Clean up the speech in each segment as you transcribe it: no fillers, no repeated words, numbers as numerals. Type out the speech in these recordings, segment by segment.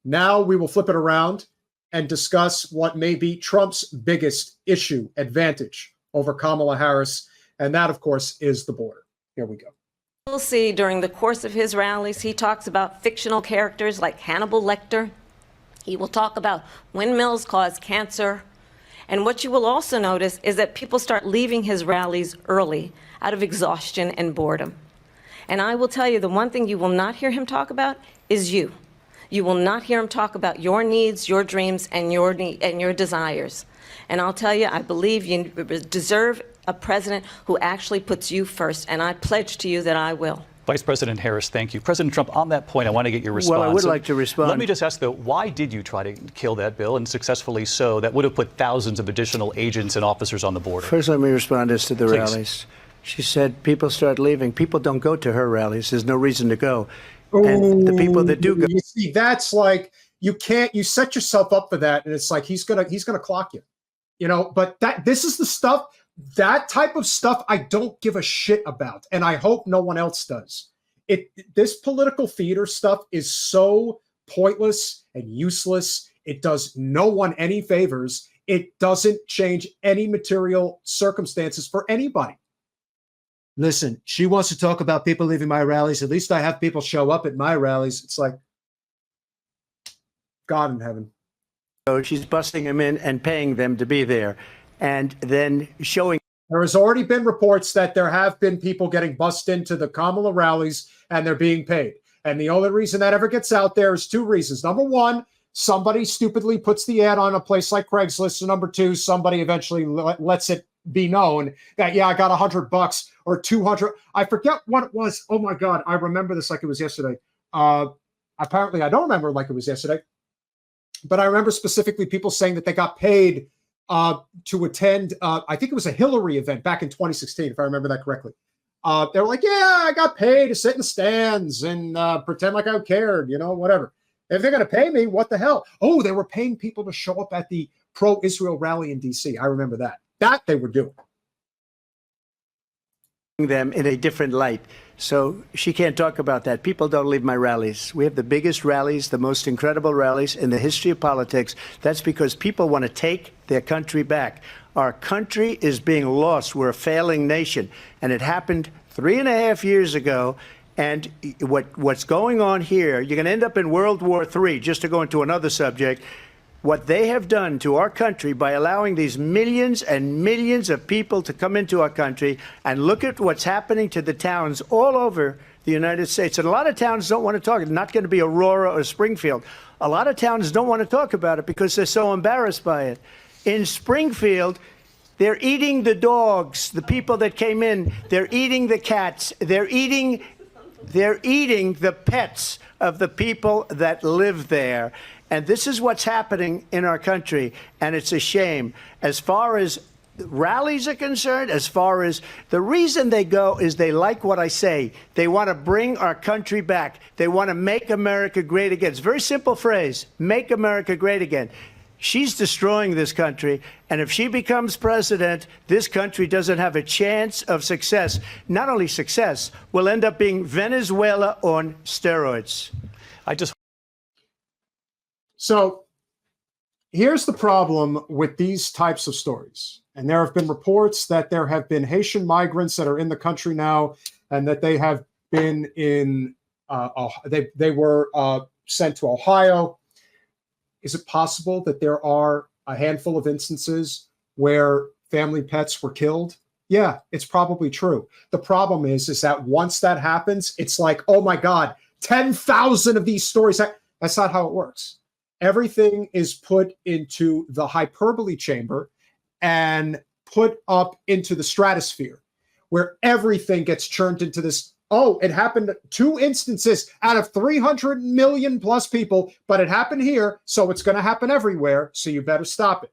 Now we will flip it around and discuss what may be Trump's biggest issue, advantage over Kamala Harris. And that, of course, is the border. Here we go. You'll see during the course of his rallies, he talks about fictional characters like Hannibal Lecter. He will talk about windmills cause cancer. And what you will also notice is that people start leaving his rallies early out of exhaustion and boredom. And I will tell you, the one thing you will not hear him talk about is you. You will not hear him talk about your needs, your dreams, and your desires. And I'll tell you, I believe you deserve a president who actually puts you first, and I pledge to you that I will. Vice President Harris, thank you. President Trump, on that point, I want to get your response. Well, I would like to respond. Let me just ask, though, why did you try to kill that bill, and successfully so, that would have put thousands of additional agents and officers on the border? First, let me respond as to the Please. rallies. She said people start leaving. People don't go to her rallies. There's no reason to go. And the people that do go. You see, that's like, you set yourself up for that, and it's like he's gonna clock you. You know, but this is the stuff, that type of stuff I don't give a shit about, and I hope no one else does. This political theater stuff is so pointless and useless. It does no one any favors. It doesn't change any material circumstances for anybody. Listen, she wants to talk about people leaving my rallies. At least I have people show up at my rallies. It's like, God in heaven. So she's busting them in and paying them to be there, and then showing. There has already been reports that there have been people getting bussed into the Kamala rallies and they're being paid. And the only reason that ever gets out there is two reasons. Number one, somebody stupidly puts the ad on a place like Craigslist. And number two, somebody eventually lets it be known that, yeah, I got $100 or 200. I forget what it was. Oh my God. I remember this like it was yesterday. Apparently I don't remember like it was yesterday, but I remember specifically people saying that they got paid to attend, I think it was a Hillary event back in 2016, if I remember that correctly. They were like, yeah, I got paid to sit in the stands and pretend like I cared, you know, whatever. If they're going to pay me, what the hell? Oh, they were paying people to show up at the pro-Israel rally in D.C. I remember that. That they were doing. Them in a different light. So she can't talk about that. People don't leave my rallies. We have the biggest rallies, the most incredible rallies in the history of politics. That's because people want to take their country back. Our country is being lost. We're a failing nation. And it happened 3.5 years ago. And what's going on here, you're going to end up in World War III, just to go into another subject. What they have done to our country by allowing these millions and millions of people to come into our country, and look at what's happening to the towns all over the United States. And a lot of towns don't want to talk. It's not going to be Aurora or Springfield. A lot of towns don't want to talk about it because they're so embarrassed by it. In Springfield, they're eating the dogs, the people that came in. They're eating the cats. They're eating the pets of the people that live there. And this is what's happening in our country, and it's a shame. As far as rallies are concerned, as far as the reason they go is they like what I say. They want to bring our country back. They want to make America great again. It's a very simple phrase, make America great again. She's destroying this country, and if she becomes president, this country doesn't have a chance of success. Not only success, we'll end up being Venezuela on steroids. So here's the problem with these types of stories. And there have been reports that there have been Haitian migrants that are in the country now, and that they have been in, they were sent to Ohio. Is it possible that there are a handful of instances where family pets were killed? Yeah, it's probably true. The problem is that once that happens, it's like, oh my God, 10,000 of these stories. That's not how it works. Everything is put into the hyperbole chamber and put up into the stratosphere, where everything gets churned into this. Oh, it happened 2 instances out of 300 million plus people, but it happened here, so it's going to happen everywhere, so you better stop it.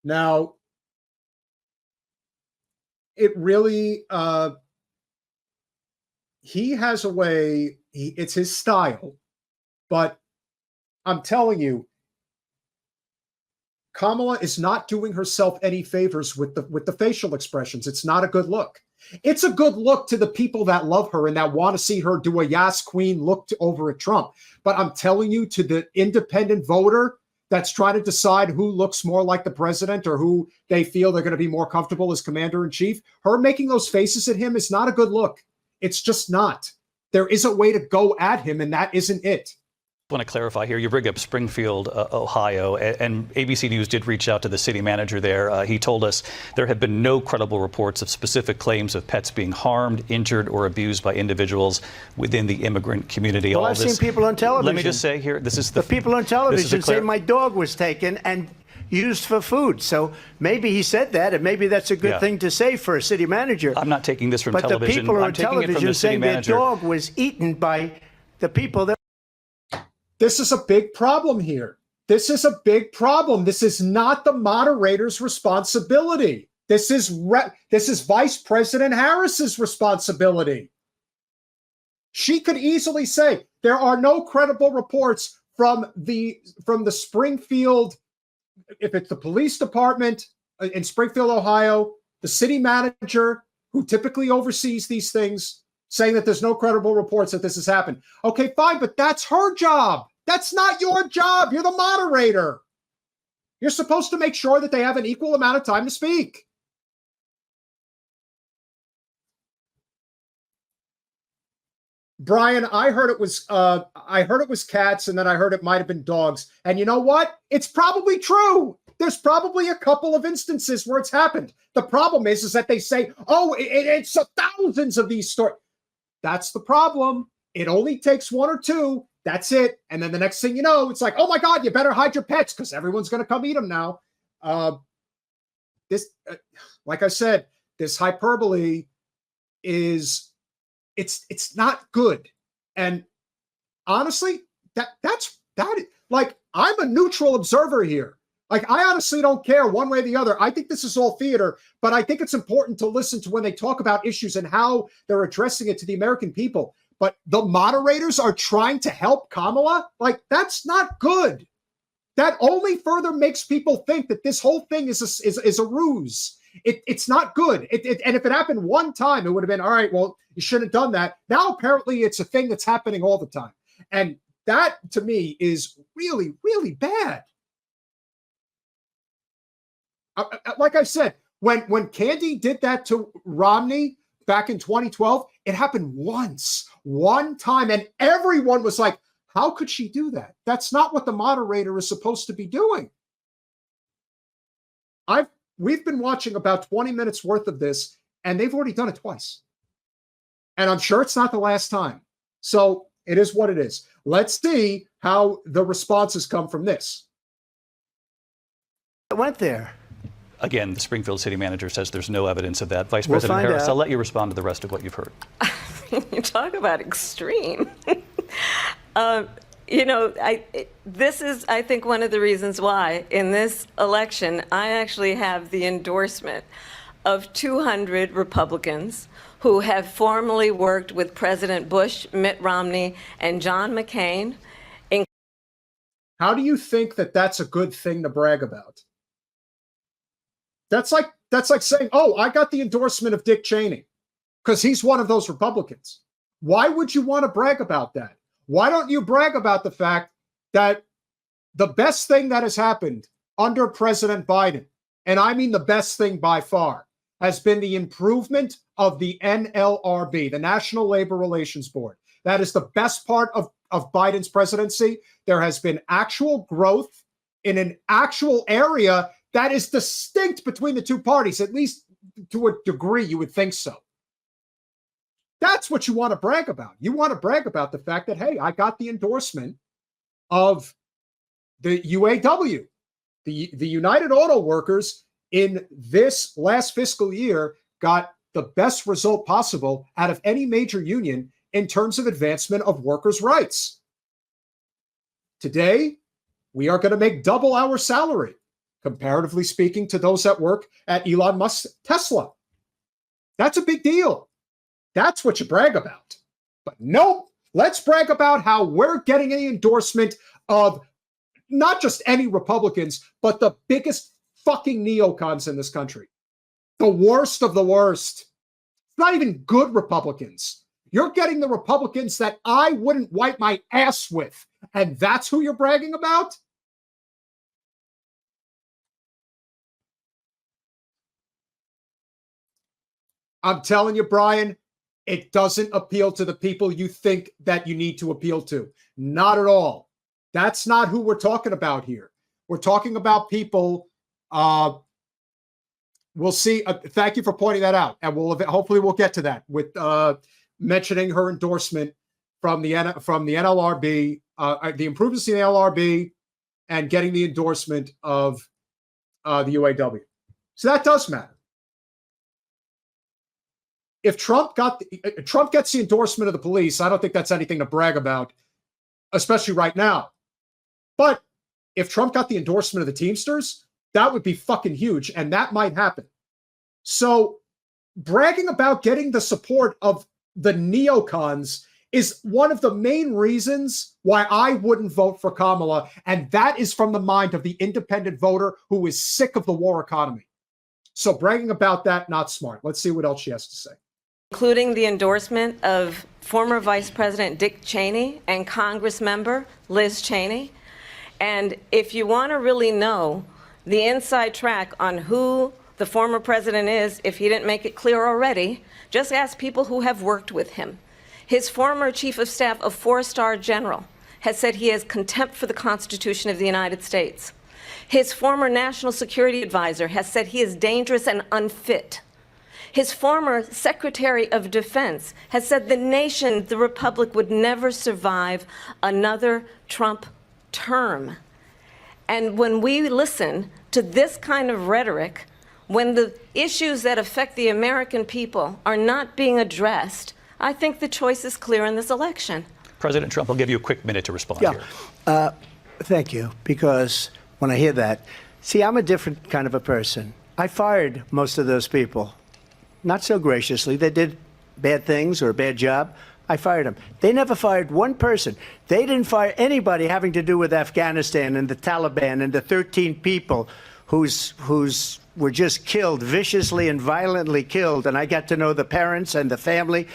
Now, it really, he has a way, it's his style, but I'm telling you, Kamala is not doing herself any favors with the facial expressions. It's not a good look. It's a good look to the people that love her and that want to see her do a Yas Queen look over at Trump. But I'm telling you, to the independent voter that's trying to decide who looks more like the president or who they feel they're going to be more comfortable as commander in chief, her making those faces at him is not a good look. It's just not. There is a way to go at him, and that isn't it. I want to clarify here. You bring up Springfield, Ohio, and ABC News did reach out to the city manager there. He told us there have been no credible reports of specific claims of pets being harmed, injured, or abused by individuals within the immigrant community. Well, I've seen people on television. Let me just say here, this is the people on television say my dog was taken and used for food. So maybe he said that, and maybe that's a good thing to say for a city manager. I'm not taking this from television. But the people on television saying their manager. dog was eaten by the people that. This is a big problem here. This is a big problem. This is not the moderator's responsibility. This is Vice President Harris's responsibility. She could easily say there are no credible reports from the Springfield, if it's the police department in Springfield, Ohio, the city manager who typically oversees these things, saying that there's no credible reports that this has happened. Okay, fine, but that's her job. That's not your job. You're the moderator. You're supposed to make sure that they have an equal amount of time to speak. Brian, I heard it was cats, and then I heard it might have been dogs. And you know what? It's probably true. There's probably a couple of instances where it's happened. The problem is that they say, oh, it's thousands of these stories. That's the problem. It only takes one or two. That's it. And then the next thing you know, it's like, oh my God, you better hide your pets because everyone's going to come eat them now. Like I said, this hyperbole is, it's not good. And honestly, like, I'm a neutral observer here. Like, I honestly don't care one way or the other. I think this is all theater, but I think it's important to listen to when they talk about issues and how they're addressing it to the American people. But the moderators are trying to help Kamala? Like, that's not good. That only further makes people think that this whole thing is a ruse. It's not good. And if it happened one time, it would have been, all right, well, you shouldn't have done that. Now, apparently, it's a thing that's happening all the time. And that, to me, is really, really bad. Like I said, when Candy did that to Romney back in 2012, it happened one time, and everyone was like, how could she do that? That's not what the moderator is supposed to be doing. We've been watching about 20 minutes worth of this, and they've already done it twice. And I'm sure it's not the last time. So it is what it is. Let's see how the responses come from this. I went there. Again, the Springfield city manager says there's no evidence of that. Vice President Harris, I'll let you respond to the rest of what you've heard. You talk about extreme. This is, I think, one of the reasons why in this election, I actually have the endorsement of 200 Republicans who have formally worked with President Bush, Mitt Romney, and John McCain. How do you think that that's a good thing to brag about? That's like saying, oh, I got the endorsement of Dick Cheney because he's one of those Republicans. Why would you want to brag about that? Why don't you brag about the fact that the best thing that has happened under President Biden, and I mean the best thing by far, has been the improvement of the NLRB, the National Labor Relations Board. That is the best part of Biden's presidency. There has been actual growth in an actual area that is distinct between the two parties, at least to a degree, you would think so. That's what you want to brag about. You want to brag about the fact that, hey, I got the endorsement of the UAW, the United Auto Workers in this last fiscal year got the best result possible out of any major union in terms of advancement of workers' rights. Today, we are going to make double our salary, comparatively speaking, to those that work at Elon Musk's Tesla. That's a big deal. That's what you brag about. But nope, let's brag about how we're getting an endorsement of not just any Republicans, but the biggest fucking neocons in this country. The worst of the worst. not even good Republicans. You're getting the Republicans that I wouldn't wipe my ass with. And that's who you're bragging about? I'm telling you, Brian, it doesn't appeal to the people you think that you need to appeal to. Not at all. That's not who we're talking about here. We're talking about people. We'll see. Thank you for pointing that out. And hopefully we'll get to that with mentioning her endorsement from the NLRB, the improvements in the NLRB, and getting the endorsement of the UAW. So that does matter. If Trump gets the endorsement of the police, I don't think that's anything to brag about, especially right now. But if Trump got the endorsement of the Teamsters, that would be fucking huge, and that might happen. So bragging about getting the support of the neocons is one of the main reasons why I wouldn't vote for Kamala, and that is from the mind of the independent voter who is sick of the war economy. So bragging about that, not smart. Let's see what else she has to say. Including the endorsement of former Vice President Dick Cheney and Congress member Liz Cheney. And if you want to really know the inside track on who the former president is, if he didn't make it clear already, just ask people who have worked with him. His former chief of staff, a four-star general, has said he has contempt for the Constitution of the United States. His former national security advisor has said he is dangerous and unfit. His former Secretary of Defense has said the nation, the Republic, would never survive another Trump term. And when we listen to this kind of rhetoric, when the issues that affect the American people are not being addressed, I think the choice is clear in this election. President Trump, I'll give you a quick minute to respond here. Thank you, because when I hear that, see, I'm a different kind of a person. I fired most of those people. Not so graciously. They did bad things or a bad job. I fired them. They never fired one person. They didn't fire anybody having to do with Afghanistan and the Taliban and the 13 people who's were just killed, viciously and violently killed. And I got to know the parents and the family.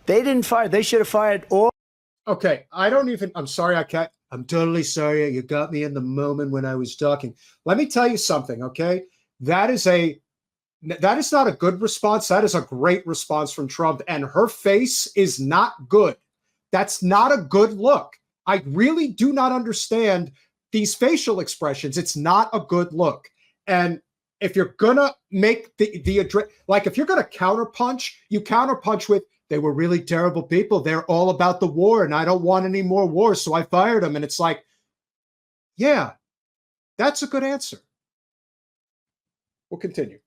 They didn't fire. They should have fired all. Okay, I'm sorry, I'm totally sorry. You got me in the moment when I was talking. Let me tell you something, okay? That is not a good response. That is a great response from Trump, and her face is not good. That's not a good look. I really do not understand these facial expressions. It's not a good look. And if you're gonna make the address, like if you're gonna counterpunch, you counterpunch with, they were really terrible people. They're all about the war, and I don't want any more war, so I fired them. And it's like, yeah, that's a good answer. We'll continue.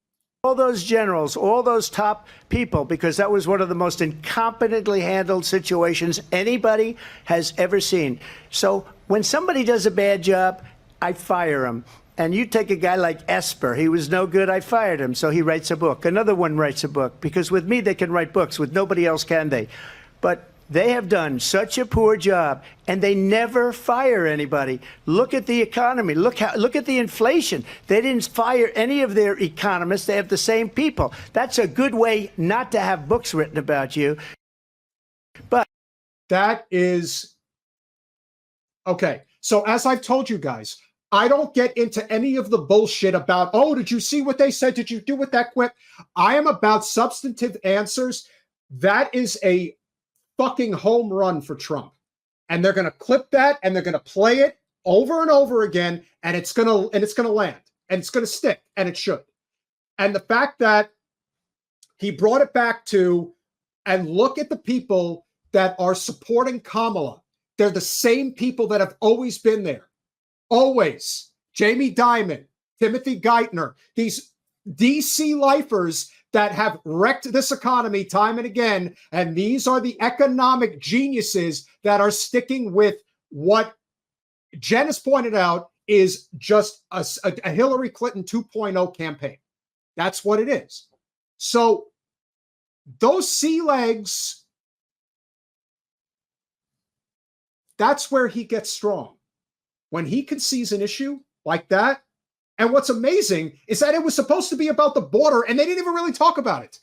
All those generals, all those top people, because that was one of the most incompetently handled situations anybody has ever seen. So when somebody does a bad job, I fire him. And you take a guy like Esper, he was no good, I fired him, so he writes a book. Another one writes a book, because with me they can write books, with nobody else can they. But they have done such a poor job, and they never fire anybody. Look at the economy. Look at the inflation. They didn't fire any of their economists. They have the same people. That's a good way not to have books written about you. But that is okay. So as I've told you guys, I don't get into any of the bullshit about, oh, did you see what they said? Did you do with that quip? I am about substantive answers. That is a fucking home run for Trump. And they're going to clip that and they're going to play it over and over again, and it's going to land and it's going to stick, and it should. And the fact that he brought it back to, and look at the people that are supporting Kamala. They're the same people that have always been there. Always. Jamie Dimon, Timothy Geithner, these DC lifers that have wrecked this economy time and again. And these are the economic geniuses that are sticking with what Jen has pointed out is just a Hillary Clinton 2.0 campaign. That's what it is. So those sea legs, that's where he gets strong. When he concedes an issue like that. And what's amazing is that it was supposed to be about the border, and they didn't even really talk about it.